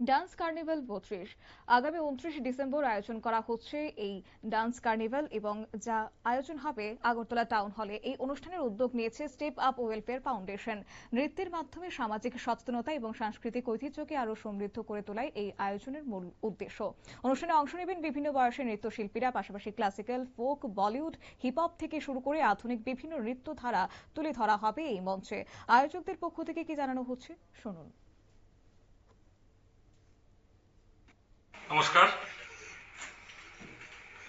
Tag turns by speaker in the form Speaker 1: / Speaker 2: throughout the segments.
Speaker 1: Dance carnival ৩২ আগামী ২৯ December আয়োজন করা হচ্ছে এই ডান্স কার্নিভাল এবং যা আয়োজন হবে আগরতলা টাউন হলে। এই অনুষ্ঠানের উদ্যোগ নিয়েছে স্টেপ আপ ওয়েলফেয়ার ফাউন্ডেশন। নৃত্যের মাধ্যমে সামাজিক সচেতনতা এবং সাংস্কৃতিক ঐতিহ্যকে আরো সমৃদ্ধ করে তোলাই এই আয়োজনের মূল উদ্দেশ্য। অনুষ্ঠানে অংশ নেবেন বিভিন্ন বয়সের নৃত্যশিল্পীরা, পাশাপাশি classical, folk, Bollywood, hip hop থেকে শুরু করে আধুনিক বিভিন্ন নৃত্যধারা তুলে ধরা হবে এই মঞ্চে। আয়োজকদের পক্ষ থেকে কি জানানো হচ্ছে শুনুন।
Speaker 2: নমস্কার।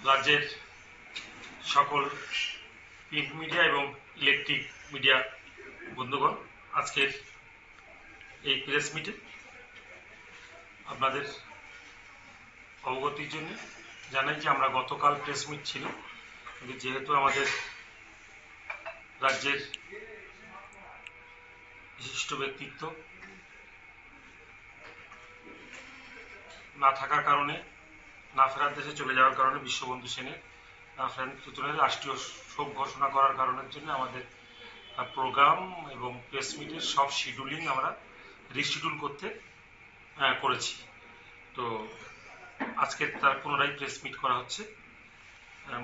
Speaker 2: রাজ্যের সকল প্রিন্ট মিডিয়া এবং ইলেকট্রিক মিডিয়া বন্ধুগণ, আজকের এই প্রেস মিটে আপনাদের অবগতির জন্য জানাই যে আমরা গতকাল প্রেস মিট ছিল, কিন্তু যেহেতু আমাদের রাজ্যের বিশিষ্ট ব্যক্তিত্ব না থাকার কারণে, না ফেরার দেশে চলে যাওয়ার কারণে, বিশ্ববন্ধু সেনের না ফেরার সূচনায় রাষ্ট্রীয় শোক ঘোষণা করার কারণের জন্য আমাদের প্রোগ্রাম এবং প্রেস মিটের সব শিডিউলিং আমরা রিশিডিউল করেছি। তো আজকে তার পুনরায় প্রেস মিট করা হচ্ছে।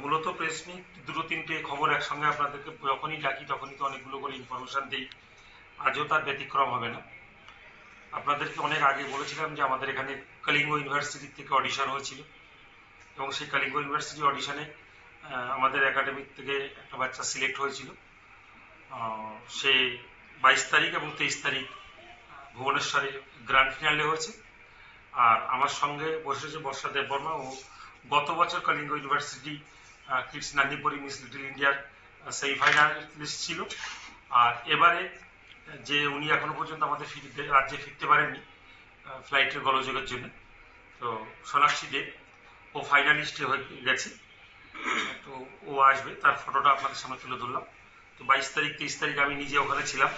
Speaker 2: মূলত প্রেস মিট দুটো তিনটে খবর একসঙ্গে আপনাদেরকে যখনই ডাকি তখনই তো অনেকগুলো করে ইনফরমেশন দিই। আজও তার ব্যতিক্রম হবে না। আপনাদেরকে অনেক আগে বলেছিলাম যে আমাদের এখানে কলিঙ্গ ইউনিভার্সিটি থেকে অডিশন হয়েছিল এবং সেই কলিঙ্গ ইউনিভার্সিটি অডিশনে আমাদের একাডেমিক থেকে একটা বাচ্চা সিলেক্ট হয়েছিল। সে 22 তারিখ এবং 23 তারিখ ভুবনেশ্বরে গ্র্যান্ড ফিনালে হয়েছে। আর আমার সঙ্গে বসেছে বর্ষা দেববর্মা, ও গত বছর Kalinga university kids Nandipuri Miss Little ইন্ডিয়ার সেমিফাইনালিস্ট ছিল। আর এবারে যে উনি এখনো পর্যন্ত আমাদের রাজ্যে ফিরতে পারেননি ফ্লাইটের গোলযোগের জন্য, তো সোনাক্ষী দেব, ও ফাইনালিস্টে হয়ে গেছে। তো ও আসবে, তার ফটোটা আপনাদের সামনে তুলে ধরলাম। তো 22 তারিখ 23 তারিখ আমি নিজে ওখানে ছিলাম,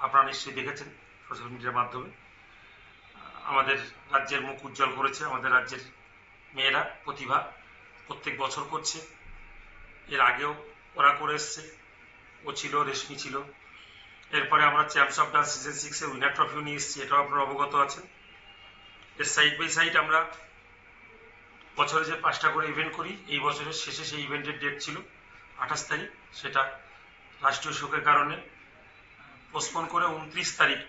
Speaker 2: আপনারা নিশ্চয়ই দেখেছেন সোশ্যাল মিডিয়ার মাধ্যমে। আমাদের রাজ্যের মুখ উজ্জ্বল করেছে আমাদের রাজ্যের মেয়েরা। প্রতিভা প্রত্যেক বছর করছে, এর আগেও ওরা করে এসছে, ও ছিল, রেশমি ছিল। এরপরে আমরা চ্যাম্পস অফ ডান্স সিজন 6 এ উইনার ট্রফিও নিয়ে এসেছি, এটাও আপনারা অবগত আছেন। এর সাইড বাই সাইড আমরা বছরে যে 5টা করে ইভেন্ট করি, এই বছরের শেষে সেই ইভেন্টের ডেট ছিল 28 তারিখ, সেটা রাষ্ট্রীয় শোকের কারণে পোস্টপোন করে 29 তারিখ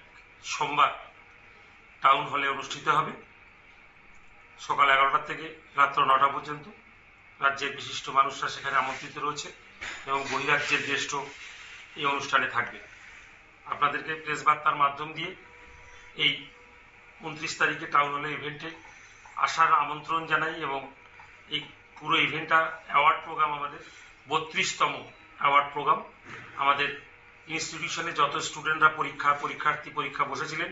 Speaker 2: সোমবার টাউন হলে অনুষ্ঠিত হবে, সকাল 11টা থেকে রাত্র 9টা পর্যন্ত। রাজ্যের বিশিষ্ট মানুষরা সেখানে আমন্ত্রিত রয়েছে এবং বহিরাজ্যের জ্যেষ্ঠ এই অনুষ্ঠানে থাকবে। আপনাদেরকে প্রেস বার্তার মাধ্যম দিয়ে এই 29 তারিখে টাউন হলে ইভেন্টে আসার আমন্ত্রণ জানাই। এবং এই পুরো ইভেন্টটা অ্যাওয়ার্ড প্রোগ্রাম, আমাদের 32তম অ্যাওয়ার্ড প্রোগ্রাম। আমাদের ইনস্টিটিউশনে যত স্টুডেন্টরা পরীক্ষা বসেছিলেন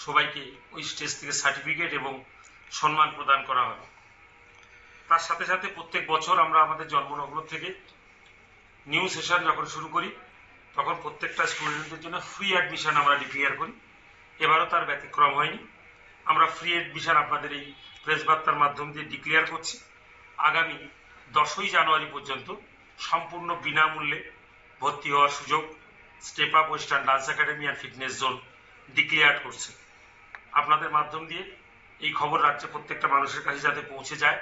Speaker 2: সবাইকে ওই স্টেজ থেকে সার্টিফিকেট এবং সম্মান প্রদান করা হবে। তার সাথে সাথে প্রত্যেক বছর আমরা আমাদের জন্মনগর থেকে নিউ সেশন যখন শুরু করি তখন প্রত্যেকটা স্টুডেন্টদের জন্য ফ্রি অ্যাডমিশন আমরা ডিক্লেয়ার করি। এবারও তার ব্যতিক্রম হয়নি, আমরা ফ্রি অ্যাডমিশন আপনাদের এই প্রেস বার্তার মাধ্যম দিয়ে ডিক্লেয়ার করছি। আগামী 10ই জানুয়ারি পর্যন্ত সম্পূর্ণ বিনামূল্যে ভর্তি হওয়ার সুযোগ step up western dance academy and fitness zone declare করছে। আপনাদের মাধ্যম দিয়ে এই খবর রাজ্যে প্রত্যেকটা মানুষের কাছে যাতে পৌঁছে যায়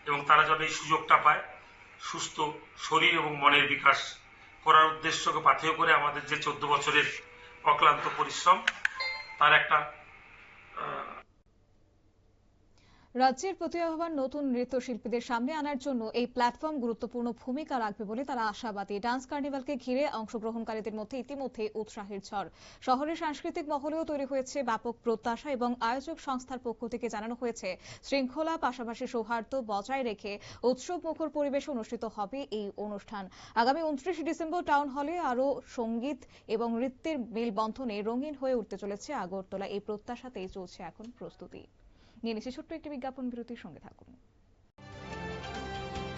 Speaker 2: এবং তারা যেন এই সুযোগটা পায় সুস্থ শরীর এবং মনের বিকাশ করার উদ্দেশ্যকে পাথেয় করে আমাদের যে 14 বছরের অক্লান্ত পরিশ্রম, তার একটা
Speaker 1: রাজ্যের প্রতিভাবান নতুন নৃত্যশিল্পীদের সামনে আনার জন্য এই প্ল্যাটফর্ম গুরুত্বপূর্ণ ভূমিকা রাখবে বলে তারা আশাবাদী। ডান্স কার্নিভালকে ঘিরে অংশগ্রহণকারীদের মধ্যে ইতিমধ্যে উৎসাহের ঝড়। শহরের সাংস্কৃতিক মহলেও তৈরি হয়েছে ব্যাপক প্রত্যাশা এবং আয়োজক সংস্থার পক্ষ থেকে জানানো হয়েছে শৃঙ্খলা পাশাপাশি সৌহার্দ্য বজায় রেখে উৎসব মুখর পরিবেশে অনুষ্ঠিত হবে এই অনুষ্ঠান। আগামী 29 ডিসেম্বর টাউন হলে আরো সঙ্গীত এবং নৃত্যের মেলবন্ধনে রঙিন হয়ে উঠতে চলেছে আগরতলা। এই প্রত্যাশাতেই চলছে এখন প্রস্তুতি। নিয়ে নিচ্ছে ছোট্ট একটি বিজ্ঞাপন বিরতির সঙ্গে থাকুন।